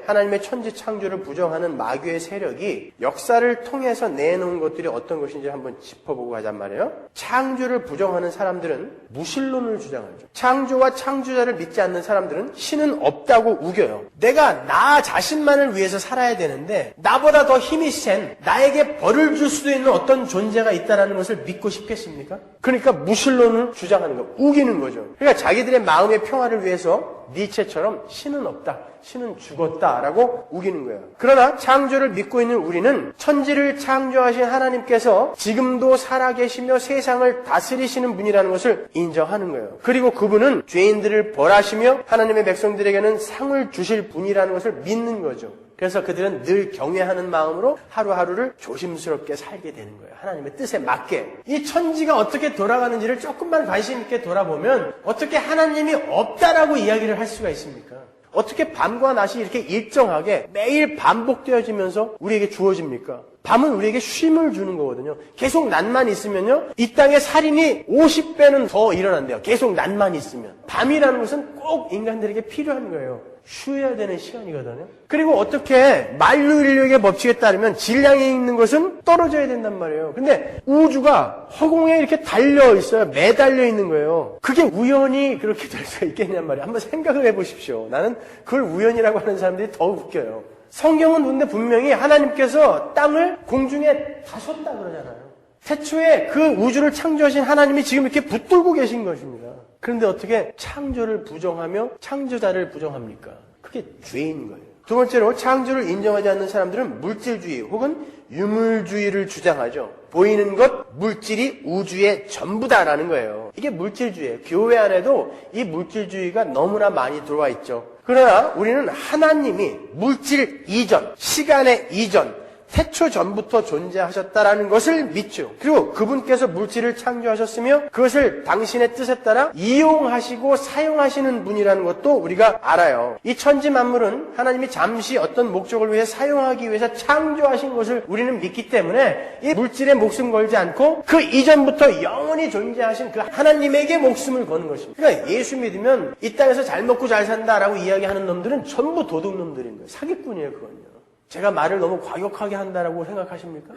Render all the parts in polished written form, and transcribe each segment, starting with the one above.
하나님의 천지 창조를 부정하는 마귀의 세력이 역사를 통해서 내놓은 것들이 어떤 것인지 한번 짚어보고 가잔 말이에요. 창조를 부정하는 사람들은 무신론을 주장하죠. 창조와 창조자를 믿지 않는 사람들은 신은 없다고 우겨요. 내가 나 자신만을 위해서 살아야 되는데 나보다 더 힘이 센 나에게 벌을 줄 수도 있는 어떤 존재가 있다는 것을 믿고 싶겠습니까? 그러니까 무신론을 주장하는 거, 우기는 거죠. 그러니까 자기들의 마음의 평화를 위해서 니체처럼 신은 없다, 신은 죽었다라고 우기는 거예요. 그러나 창조를 믿고 있는 우리는 천지를 창조하신 하나님께서 지금도 살아계시며 세상을 다스리시는 분이라는 것을 인정하는 거예요. 그리고 그분은 죄인들을 벌하시며 하나님의 백성들에게는 상을 주실 분이라는 것을 믿는 거죠. 그래서 그들은 늘 경외하는 마음으로 하루하루를 조심스럽게 살게 되는 거예요. 하나님의 뜻에 맞게. 이 천지가 어떻게 돌아가는지를 조금만 관심 있게 돌아보면 어떻게 하나님이 없다라고 이야기를 할 수가 있습니까? 어떻게 밤과 낮이 이렇게 일정하게 매일 반복되어지면서 우리에게 주어집니까? 밤은 우리에게 쉼을 주는 거거든요. 계속 낮만 있으면요, 이 땅에 살인이 50배는 더 일어난대요. 계속 낮만 있으면. 밤이라는 것은 꼭 인간들에게 필요한 거예요. 쉬어야 되는 시간이거든요. 그리고 어떻게 만유인력의 법칙에 따르면 질량이 있는 것은 떨어져야 된단 말이에요. 근데 우주가 허공에 이렇게 달려 있어요. 매달려 있는 거예요. 그게 우연히 그렇게 될 수가 있겠냔 말이에요. 한번 생각을 해보십시오. 나는 그걸 우연이라고 하는 사람들이 더 웃겨요. 성경은 근데 분명히 하나님께서 땅을 공중에 다셨다 그러잖아요. 태초에 그 우주를 창조하신 하나님이 지금 이렇게 붙들고 계신 것입니다. 그런데 어떻게 창조를 부정하며 창조자를 부정합니까? 그게 죄인 거예요. 두 번째로 창조를 인정하지 않는 사람들은 물질주의 혹은 유물주의를 주장하죠. 보이는 것, 물질이 우주의 전부다라는 거예요. 이게 물질주의예요. 교회 안에도 이 물질주의가 너무나 많이 들어와 있죠. 그러나 우리는 하나님이 물질 이전, 시간의 이전, 태초 전부터 존재하셨다라는 것을 믿죠. 그리고 그분께서 물질을 창조하셨으며 그것을 당신의 뜻에 따라 이용하시고 사용하시는 분이라는 것도 우리가 알아요. 이 천지 만물은 하나님이 잠시 어떤 목적을 위해 사용하기 위해서 창조하신 것을 우리는 믿기 때문에 이 물질에 목숨 걸지 않고 그 이전부터 영원히 존재하신 그 하나님에게 목숨을 거는 것입니다. 그러니까 예수 믿으면 이 땅에서 잘 먹고 잘 산다라고 이야기하는 놈들은 전부 도둑놈들인 거예요. 사기꾼이에요, 그건요. 제가 말을 너무 과격하게 한다라고 생각하십니까?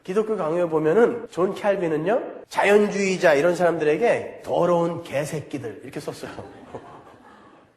기독교 강요에 보면은 존 캘빈은요, 자연주의자 이런 사람들에게 더러운 개새끼들 이렇게 썼어요.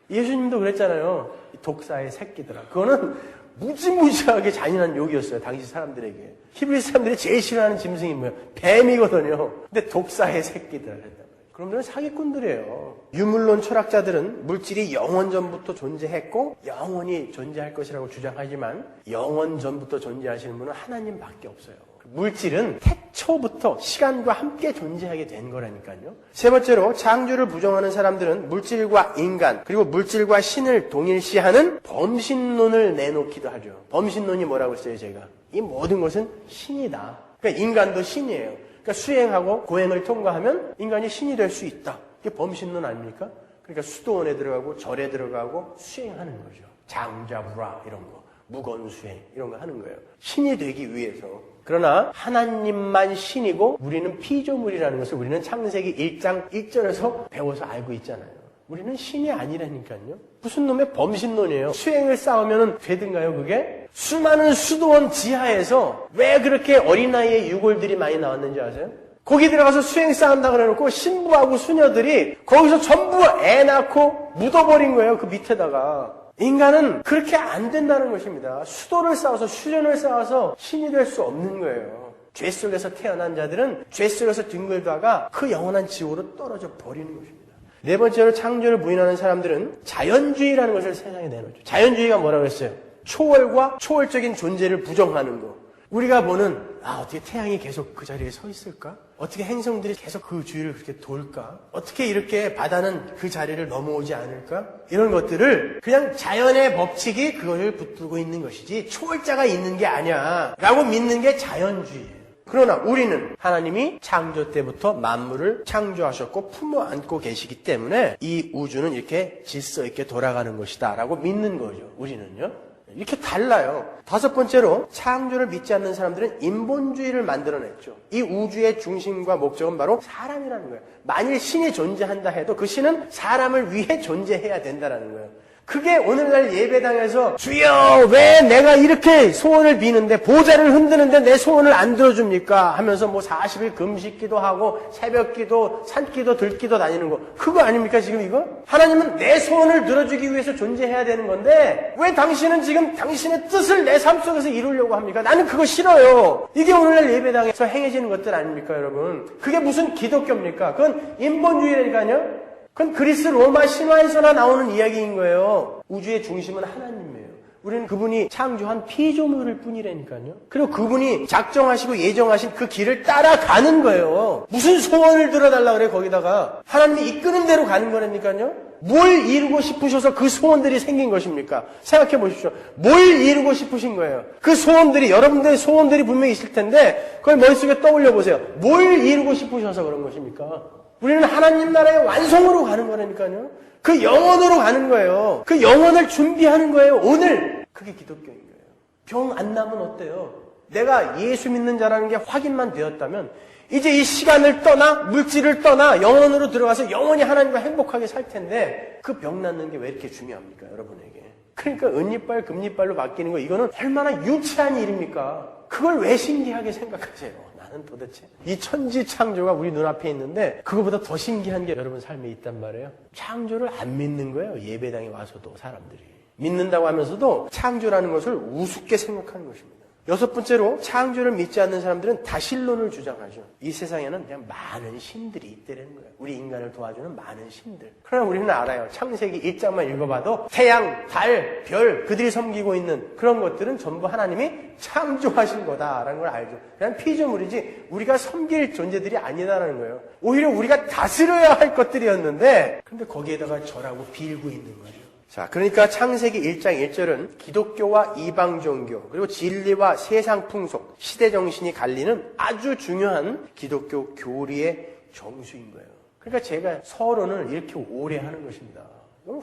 예수님도 그랬잖아요. 독사의 새끼들아. 그거는 무지무지하게 잔인한 욕이었어요. 당시 사람들에게. 히브리 사람들이 제일 싫어하는 짐승이 뭐예요? 뱀이거든요. 근데 독사의 새끼들아 그랬단 말이에요. 그놈들은 사기꾼들이에요. 유물론 철학자들은 물질이 영원 전부터 존재했고 영원히 존재할 것이라고 주장하지만 영원 전부터 존재하시는 분은 하나님밖에 없어요. 물질은 태초부터 시간과 함께 존재하게 된 거라니까요. 세 번째로 창조를 부정하는 사람들은 물질과 인간 그리고 물질과 신을 동일시하는 범신론을 내놓기도 하죠. 범신론이 뭐라고 했어요, 제가? 이 모든 것은 신이다. 그러니까 인간도 신이에요. 그러니까 수행하고 고행을 통과하면 인간이 신이 될 수 있다. 이게 범신론 아닙니까? 그러니까 수도원에 들어가고 절에 들어가고 수행하는 거죠. 장자부라 이런 거, 무건수행 이런 거 하는 거예요. 신이 되기 위해서. 그러나 하나님만 신이고 우리는 피조물이라는 것을 우리는 창세기 1장 1절에서 배워서 알고 있잖아요. 우리는 신이 아니라니까요. 무슨 놈의 범신론이에요. 수행을 쌓으면 되든가요, 그게? 수많은 수도원 지하에서 왜 그렇게 어린아이의 유골들이 많이 나왔는지 아세요? 거기 들어가서 수행 쌓는다 그래놓고 신부하고 수녀들이 거기서 전부 애 낳고 묻어버린 거예요, 그 밑에다가. 인간은 그렇게 안 된다는 것입니다. 수도를 쌓아서 수련을 쌓아서 신이 될 수 없는 거예요. 죄 속에서 태어난 자들은 죄 속에서 뒹굴다가 그 영원한 지옥으로 떨어져 버리는 것입니다. 네 번째로 창조를 부인하는 사람들은 자연주의라는 것을 세상에 내놓죠. 자연주의가 뭐라고 했어요? 초월과 초월적인 존재를 부정하는 거. 우리가 보는 어떻게 태양이 계속 그 자리에 서 있을까? 어떻게 행성들이 계속 그 주위를 그렇게 돌까? 어떻게 이렇게 바다는 그 자리를 넘어오지 않을까? 이런 것들을 그냥 자연의 법칙이 그것을 붙들고 있는 것이지 초월자가 있는 게 아니야 라고 믿는 게 자연주의예요. 그러나 우리는 하나님이 창조 때부터 만물을 창조하셨고 품어 안고 계시기 때문에 이 우주는 이렇게 질서 있게 돌아가는 것이다 라고 믿는 거죠. 우리는요. 이렇게 달라요. 다섯 번째로 창조를 믿지 않는 사람들은 인본주의를 만들어냈죠. 이 우주의 중심과 목적은 바로 사람이라는 거예요. 만일 신이 존재한다 해도 그 신은 사람을 위해 존재해야 된다는 거예요. 그게 오늘날 예배당에서 주여 왜 내가 이렇게 소원을 비는데 보좌를 흔드는데 내 소원을 안 들어줍니까? 하면서 뭐 40일 금식기도 하고 새벽기도 산기도 들기도 다니는 거 그거 아닙니까 지금 이거? 하나님은 내 소원을 들어주기 위해서 존재해야 되는 건데 왜 당신은 지금 당신의 뜻을 내 삶 속에서 이루려고 합니까? 나는 그거 싫어요. 이게 오늘날 예배당에서 행해지는 것들 아닙니까 여러분? 그게 무슨 기독교입니까? 그건 인본주의라니까요. 그건 그리스 로마 신화에서나 나오는 이야기인 거예요. 우주의 중심은 하나님이에요. 우리는 그분이 창조한 피조물일 뿐이라니까요. 그리고 그분이 작정하시고 예정하신 그 길을 따라가는 거예요. 무슨 소원을 들어달라 그래 거기다가. 하나님이 이끄는 대로 가는 거라니까요. 뭘 이루고 싶으셔서 그 소원들이 생긴 것입니까? 생각해 보십시오. 뭘 이루고 싶으신 거예요? 그 소원들이 여러분들의 소원들이 분명히 있을 텐데 그걸 머릿속에 떠올려 보세요. 뭘 이루고 싶으셔서 그런 것입니까? 우리는 하나님 나라의 완성으로 가는 거라니까요. 그 영혼으로 가는 거예요. 그 영혼을 준비하는 거예요. 오늘 그게 기독교인 거예요. 병 안 나면 어때요? 내가 예수 믿는 자라는 게 확인만 되었다면 이제 이 시간을 떠나 물질을 떠나 영혼으로 들어가서 영원히 하나님과 행복하게 살 텐데 그 병 낫는 게 왜 이렇게 중요합니까? 여러분에게. 그러니까 은이빨 금이빨로 바뀌는 거 이거는 얼마나 유치한 일입니까? 그걸 왜 신기하게 생각하세요? 나는 도대체 이 천지 창조가 우리 눈앞에 있는데 그거보다 더 신기한 게 여러분 삶에 있단 말이에요. 창조를 안 믿는 거예요. 예배당에 와서도 사람들이. 믿는다고 하면서도 창조라는 것을 우습게 생각하는 것입니다. 여섯 번째로 창조를 믿지 않는 사람들은 다신론을 주장하죠. 이 세상에는 그냥 많은 신들이 있다는 거예요. 우리 인간을 도와주는 많은 신들. 그러나 우리는 알아요. 창세기 1장만 읽어봐도 태양, 달, 별 그들이 섬기고 있는 그런 것들은 전부 하나님이 창조하신 거다라는 걸 알죠. 그냥 피조물이지 우리가 섬길 존재들이 아니다라는 거예요. 오히려 우리가 다스려야 할 것들이었는데 근데 거기에다가 절하고 빌고 있는 거죠. 자, 그러니까 창세기 1장 1절은 기독교와 이방 종교, 그리고 진리와 세상 풍속, 시대 정신이 갈리는 아주 중요한 기독교 교리의 정수인 거예요. 그러니까 제가 서론을 이렇게 오래 하는 것입니다.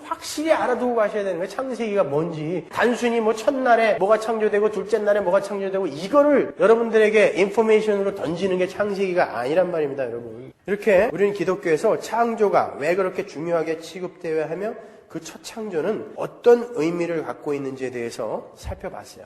확실히 알아두고 가셔야 되는 거예요. 창세기가 뭔지. 단순히 뭐 첫날에 뭐가 창조되고 둘째 날에 뭐가 창조되고 이거를 여러분들에게 인포메이션으로 던지는 게 창세기가 아니란 말입니다, 여러분. 이렇게 우리는 기독교에서 창조가 왜 그렇게 중요하게 취급되어야 하며 그 첫 창조는 어떤 의미를 갖고 있는지에 대해서 살펴봤어요.